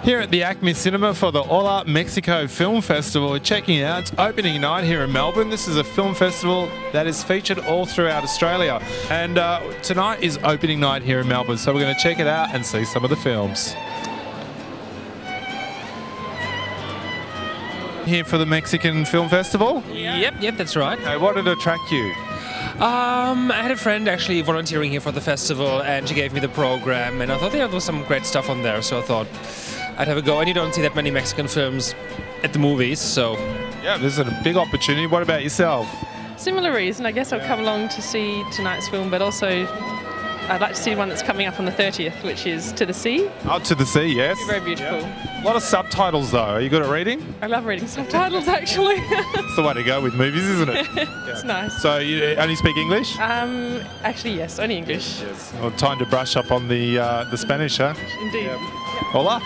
Here at the Acme Cinema for the Hola Mexican Film Festival. We're checking it out. It's opening night here in Melbourne. This is a film festival that is featured all throughout Australia. And tonight is opening night here in Melbourne. So we're going to check it out and see some of the films. Here for the Mexican Film Festival? Yep, that's right. Okay, what did attract you? I had a friend actually volunteering here for the festival, and she gave me the program, and I thought there was some great stuff on there, so I thought I'd have a go. And you don't see that many Mexican films at the movies, so... Yeah, this is a big opportunity. What about yourself? Similar reason. I guess I've come along to see tonight's film, but also I'd like to see one that's coming up on the 30th, which is To the Sea. Oh, To the Sea, yes. Very beautiful. A lot of subtitles, though. Are you good at reading? I love reading subtitles, actually. It's the way to go with movies, isn't it? It's nice. So you only speak English? Actually, yes, only English. Yes. Well, time to brush up on the Spanish, huh? Indeed. Yep. Hola.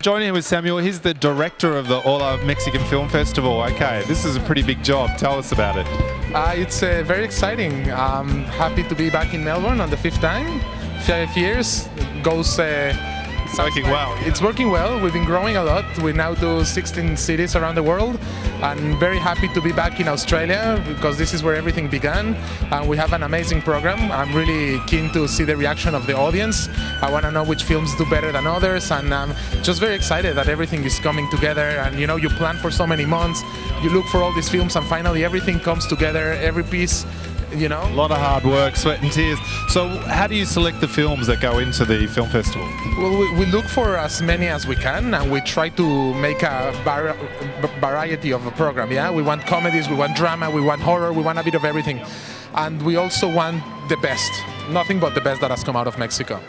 Joining with Samuel, he's the director of the Hola Mexican Film Festival. Okay, this is a pretty big job. Tell us about it. It's very exciting. I'm happy to be back in Melbourne on the 5th time. 5 years. Goes... It's working well. It's working well. We've been growing a lot. We now do 16 cities around the world. I'm very happy to be back in Australia because this is where everything began. And we have an amazing program. I'm really keen to see the reaction of the audience. I want to know which films do better than others. And I'm just very excited that everything is coming together. And you know, you plan for so many months. You look for all these films and finally everything comes together, every piece. You know? A lot of hard work, sweat and tears. So how do you select the films that go into the film festival? Well, we look for as many as we can, and we try to make a variety of a program, yeah? We want comedies, we want drama, we want horror, we want a bit of everything. And we also want the best, nothing but the best that has come out of Mexico.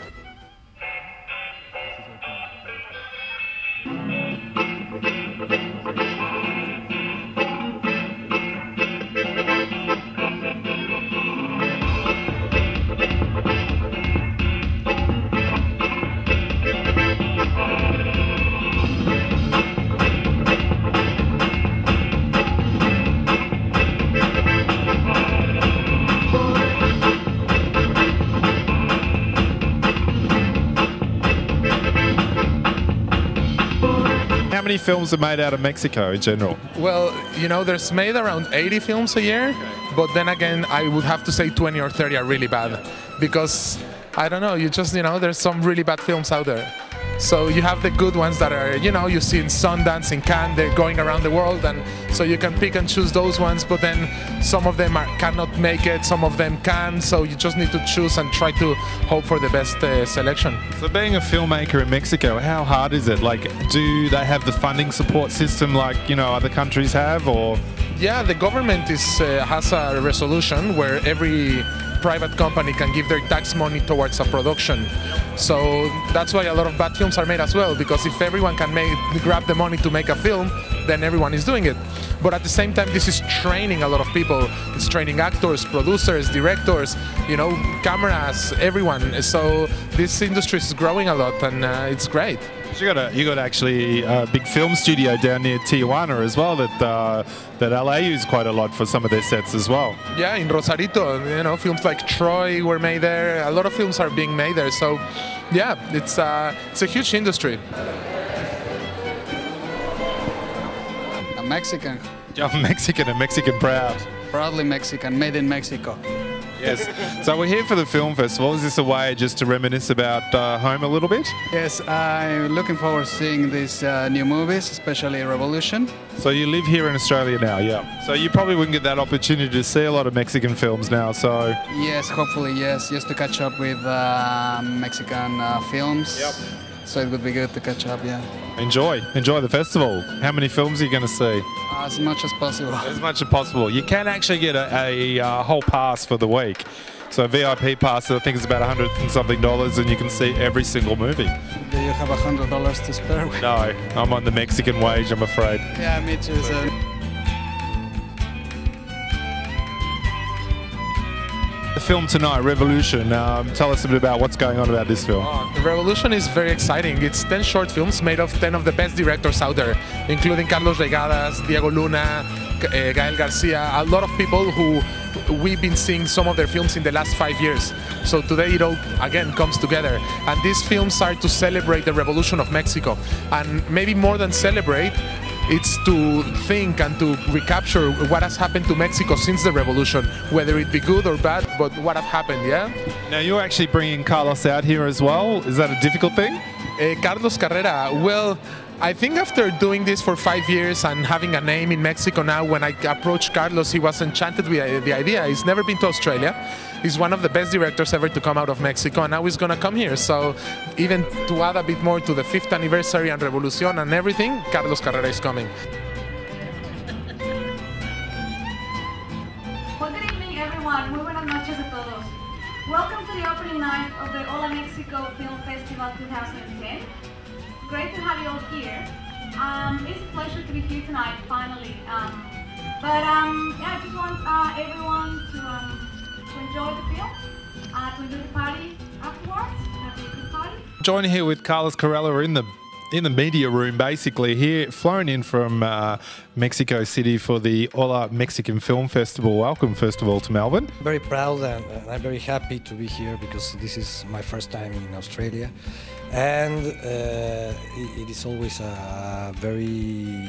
How many films are made out of Mexico in general? Well, you know, there's made around 80 films a year, but then again, I would have to say 20 or 30 are really bad because, I don't know, there's some really bad films out there. So you have the good ones that are, you see in Sundance, in Cannes, they're going around the world, and so you can pick and choose those ones, but then some of them cannot make it, some of them can, so you just need to choose and try to hope for the best selection. So being a filmmaker in Mexico, how hard is it? Like, do they have the funding support system like, other countries have, or? Yeah, the government has a resolution where every private company can give their tax money towards a production. So that's why a lot of bad films are made as well, because if everyone can grab the money to make a film, then everyone is doing it. But at the same time, this is training a lot of people. It's training actors, producers, directors, cameras, everyone. So this industry is growing a lot, and it's great. You got actually a big film studio down near Tijuana as well that LA use quite a lot for some of their sets as well. Yeah, in Rosarito, films like Troy were made there. A lot of films are being made there. So, yeah, it's a huge industry. I'm Mexican. I'm Mexican and Mexican proud. Proudly Mexican, made in Mexico. Yes. So we're here for the film festival. Is this a way just to reminisce about home a little bit? Yes, I'm looking forward to seeing these new movies, especially Revolution. So you live here in Australia now, yeah. So you probably wouldn't get that opportunity to see a lot of Mexican films now, so... Yes, hopefully, yes, just to catch up with Mexican films. Yep. So it would be good to catch up, yeah. Enjoy the festival. How many films are you going to see? As much as possible. As much as possible. You can actually get a whole pass for the week. So a VIP pass, I think it's about $100 and something, and you can see every single movie. Do you have $100 to spare? No, I'm on the Mexican wage, I'm afraid. Yeah, me too. So. The film tonight, Revolution. Tell us a bit about what's going on about this film. The Revolution is very exciting. It's 10 short films made of 10 of the best directors out there, including Carlos Carrera, Diego Luna, Gael Garcia, a lot of people who we've been seeing some of their films in the last 5 years. So today it all again comes together. And these films are to celebrate the revolution of Mexico. And maybe more than celebrate, it's to think and to recapture what has happened to Mexico since the revolution, whether it be good or bad, but what has happened, yeah? Now you're actually bringing Carlos out here as well. Is that a difficult thing? Carlos Carrera, well, I think after doing this for 5 years and having a name in Mexico now, when I approached Carlos, he was enchanted with the idea. He's never been to Australia. He's one of the best directors ever to come out of Mexico, and now he's going to come here. So even to add a bit more to the 5th anniversary and Revolución and everything, Carlos Carrera is coming. Well, good evening, everyone. Muy buenas noches a todos. Welcome to the opening night of the Hola Mexico Film Festival 2010. Great to have you all here. It's a pleasure to be here tonight, finally. Yeah, I just want everyone to enjoy the film, to enjoy the party afterwards, have a good party. Joining here with Carlos Carrera in the media room, basically here, flown in from Mexico City for the Hola Mexican Film Festival. Welcome, first of all, to Melbourne. Very proud and I'm very happy to be here because this is my first time in Australia, and it is always a very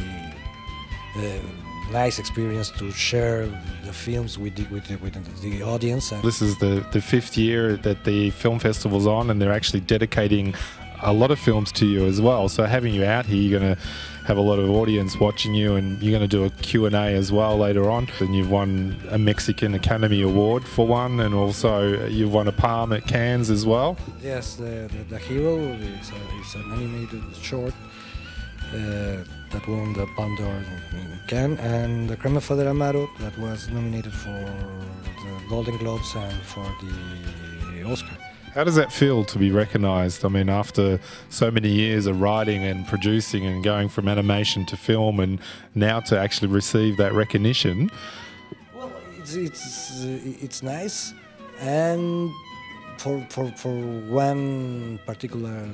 nice experience to share the films with the audience. This is the 5th year that the film festival's on, and they're actually dedicating a lot of films to you as well. So having you out here, you're going to have a lot of audience watching you, and you're going to do a Q&A as well later on. And you've won a Mexican Academy Award for one, and also you've won a Palm at Cannes as well. Yes, the Hero is an animated short that won the Palme d'Or in Cannes, and the Crema Fadera Amaro that was nominated for the Golden Globes and for the Oscar. How does that feel to be recognised? I mean, after so many years of writing and producing and going from animation to film, and now to actually receive that recognition? Well, it's nice, and for one particular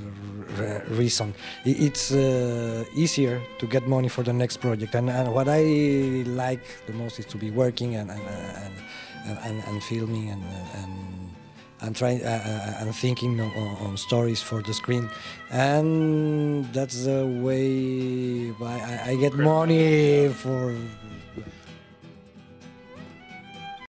reason, it's easier to get money for the next project. And what I like the most is to be working and filming and trying and thinking on stories for the screen, and that's the way I get money for